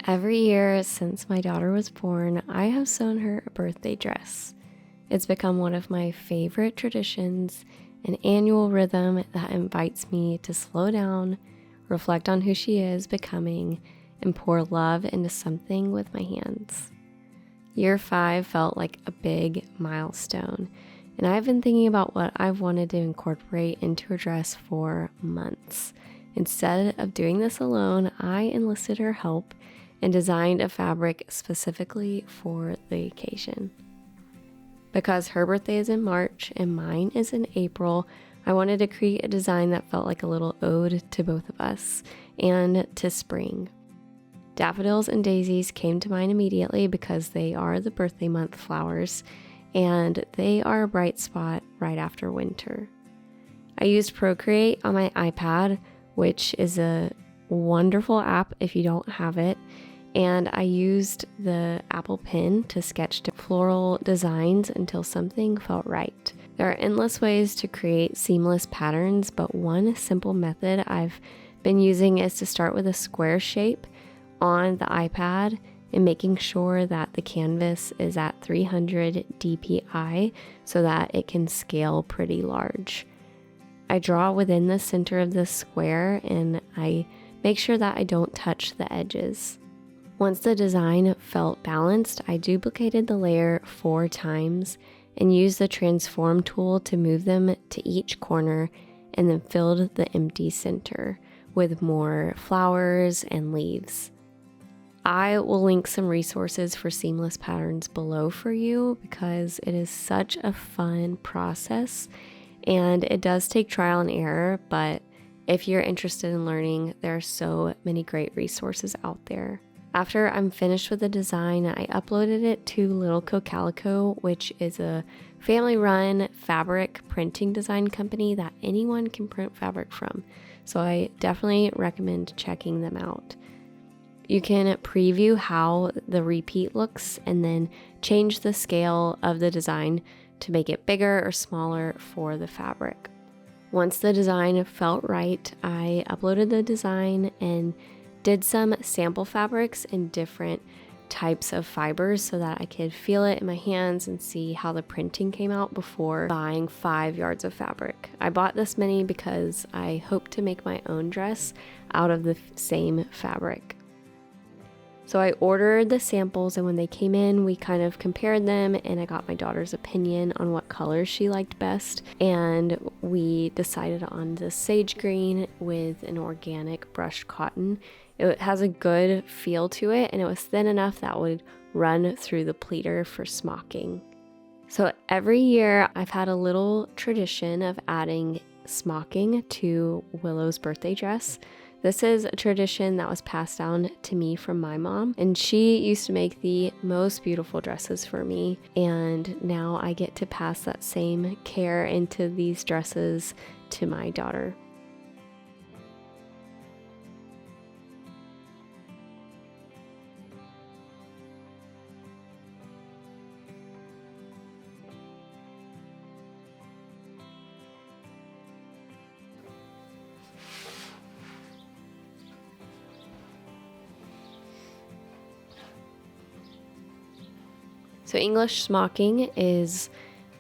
Every year since my daughter was born, I have sewn her a birthday dress. It's become one of my favorite traditions, an annual rhythm that invites me to slow down, reflect on who she is becoming, and pour love into something with my hands. Year 5 felt like a big milestone, and I've been thinking about what I've wanted to incorporate into her dress for months. Instead of doing this alone, I enlisted her help and designed a fabric specifically for the occasion. Because her birthday is in March and mine is in April, I wanted to create a design that felt like a little ode to both of us and to spring. Daffodils and daisies came to mind immediately because they are the birthday month flowers and they are a bright spot right after winter. I used Procreate on my iPad, which is a wonderful app if you don't have it, and I used the Apple Pen to sketch floral designs until something felt right. There are endless ways to create seamless patterns, but one simple method I've been using is to start with a square shape on the iPad and making sure that the canvas is at 300 dpi so that it can scale pretty large. I draw within the center of the square and I make sure that I don't touch the edges. Once the design felt balanced, I duplicated the layer 4 times and used the transform tool to move them to each corner and then filled the empty center with more flowers and leaves. I will link some resources for seamless patterns below for you because it is such a fun process and it does take trial and error, but if you're interested in learning, there are so many great resources out there. After I'm finished with the design, I uploaded it to Little Calico, which is a family-run fabric printing design company that anyone can print fabric from. So I definitely recommend checking them out. You can preview how the repeat looks and then change the scale of the design to make it bigger or smaller for the fabric. Once the design felt right, I uploaded the design and did some sample fabrics in different types of fibers so that I could feel it in my hands and see how the printing came out before buying 5 yards of fabric. I bought this many because I hope to make my own dress out of the same fabric. So I ordered the samples and when they came in, we kind of compared them and I got my daughter's opinion on what colors she liked best. And we decided on the sage green with an organic brushed cotton. It has a good feel to it and it was thin enough that would run through the pleater for smocking. So every year I've had a little tradition of adding smocking to Willow's birthday dress. This is a tradition that was passed down to me from my mom, and she used to make the most beautiful dresses for me, and now I get to pass that same care into these dresses to my daughter. So English smocking is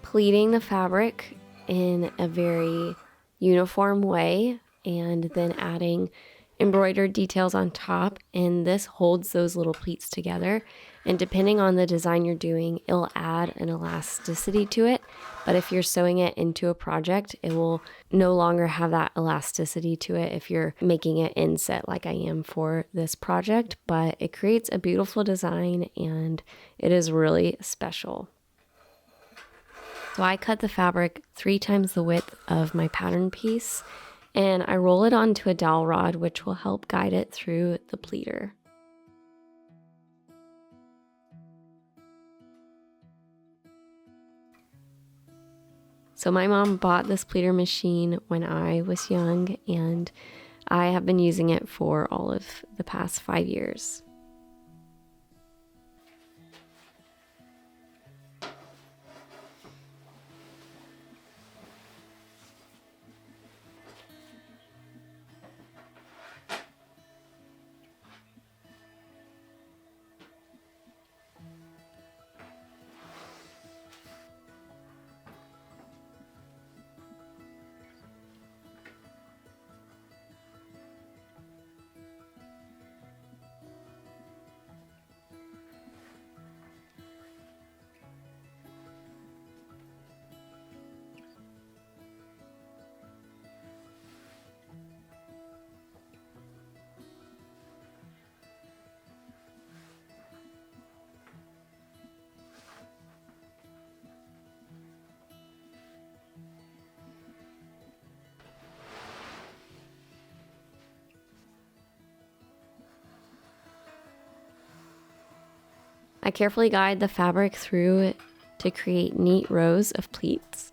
pleating the fabric in a very uniform way and then adding embroidered details on top, and this holds those little pleats together, and depending on the design you're doing, it'll add an elasticity to it, but if you're sewing it into a project, it will no longer have that elasticity to it if you're making it inset like I am for this project, but it creates a beautiful design and it is really special. So I cut the fabric 3 times the width of my pattern piece and I roll it onto a dowel rod, which will help guide it through the pleater. So my mom bought this pleater machine when I was young, and I have been using it for all of the past 5 years. I carefully guide the fabric through to create neat rows of pleats.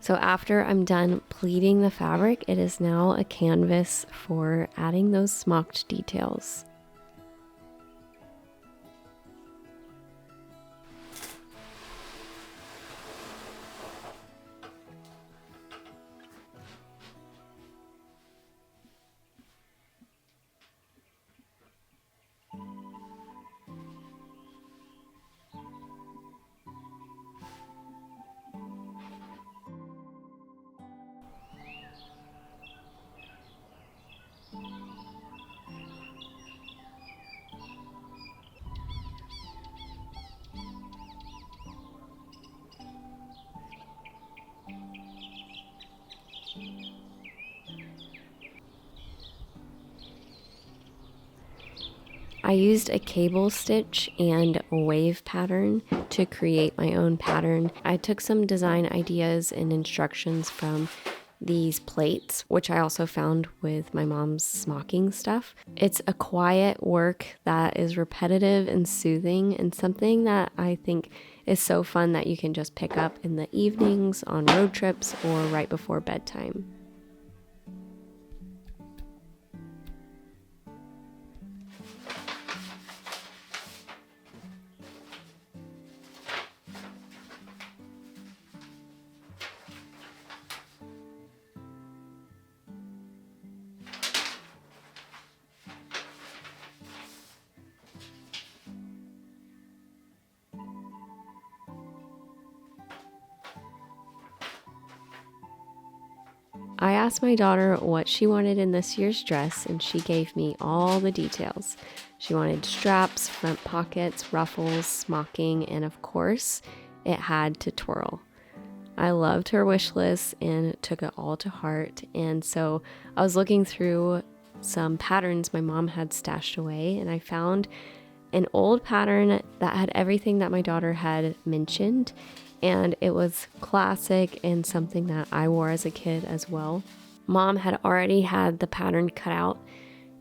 So after I'm done pleating the fabric, it is now a canvas for adding those smocked details. I used a cable stitch and a wave pattern to create my own pattern. I took some design ideas and instructions from these plates, which I also found with my mom's smocking stuff. It's a quiet work that is repetitive and soothing, and something that I think is so fun that you can just pick up in the evenings, on road trips, or right before bedtime. I asked my daughter what she wanted in this year's dress, and she gave me all the details. She wanted straps, front pockets, ruffles, smocking, and of course, it had to twirl. I loved her wish list and took it all to heart, and so I was looking through some patterns my mom had stashed away, and I found an old pattern that had everything that my daughter had mentioned, and it was classic and something that I wore as a kid as well. Mom had already had the pattern cut out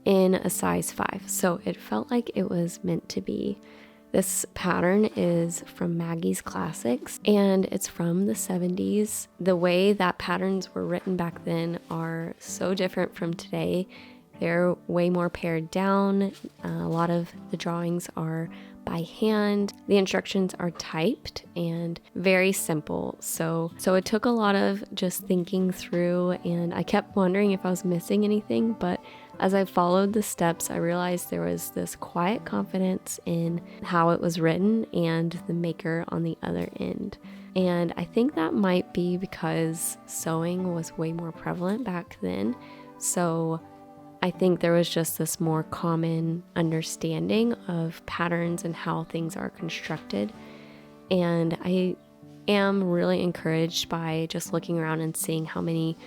in a size 5, so it felt like it was meant to be. This pattern is from Maggie's Classics, and it's from the 70s. The way that patterns were written back then are so different from today. They're way more pared down. A lot of the drawings are by hand. The instructions are typed and very simple. So it took a lot of just thinking through, and I kept wondering if I was missing anything, but as I followed the steps, I realized there was this quiet confidence in how it was written and the maker on the other end. And I think that might be because sewing was way more prevalent back then. So I think there was just this more common understanding of patterns and how things are constructed. And I am really encouraged by just looking around and seeing how many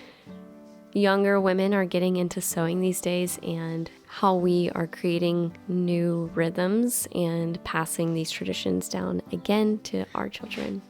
younger women are getting into sewing these days, and how we are creating new rhythms and passing these traditions down again to our children.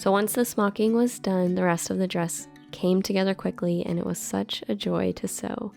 So once the smocking was done, the rest of the dress came together quickly, and it was such a joy to sew.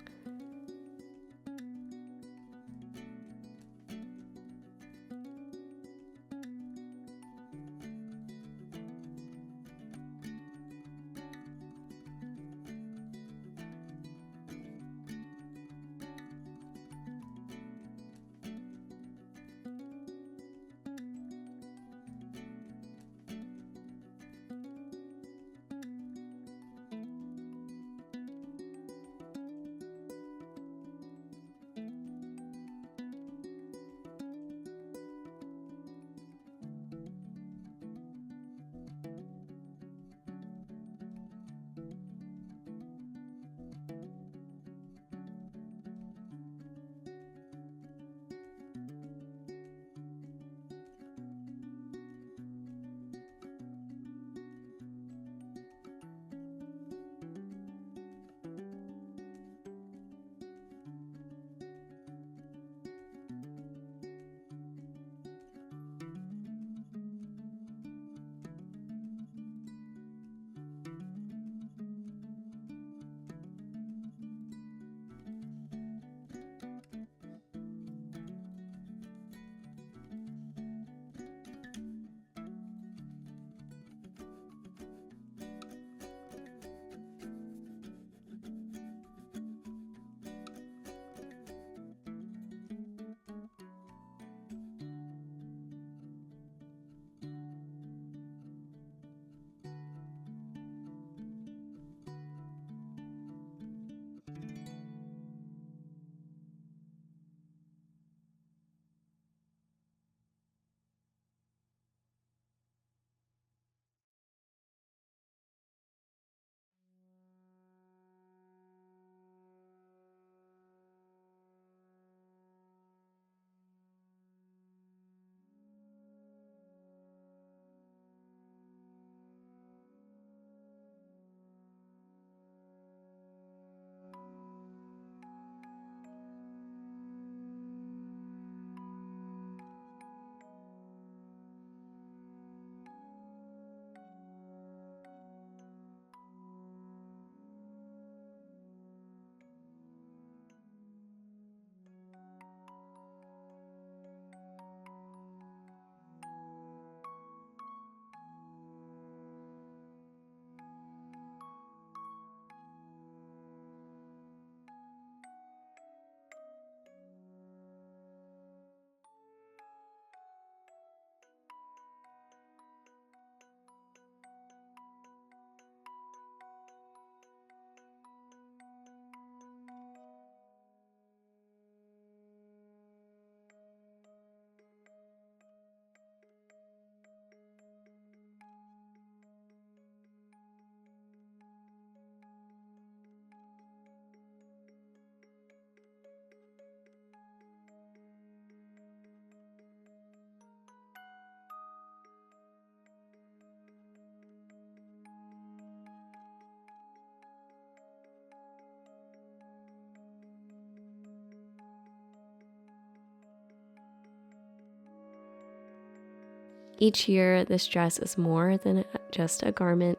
Each year, this dress is more than just a garment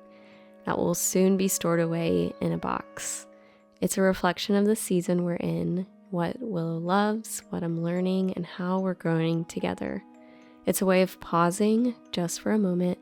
that will soon be stored away in a box. It's a reflection of the season we're in, what Willow loves, what I'm learning, and how we're growing together. It's a way of pausing just for a moment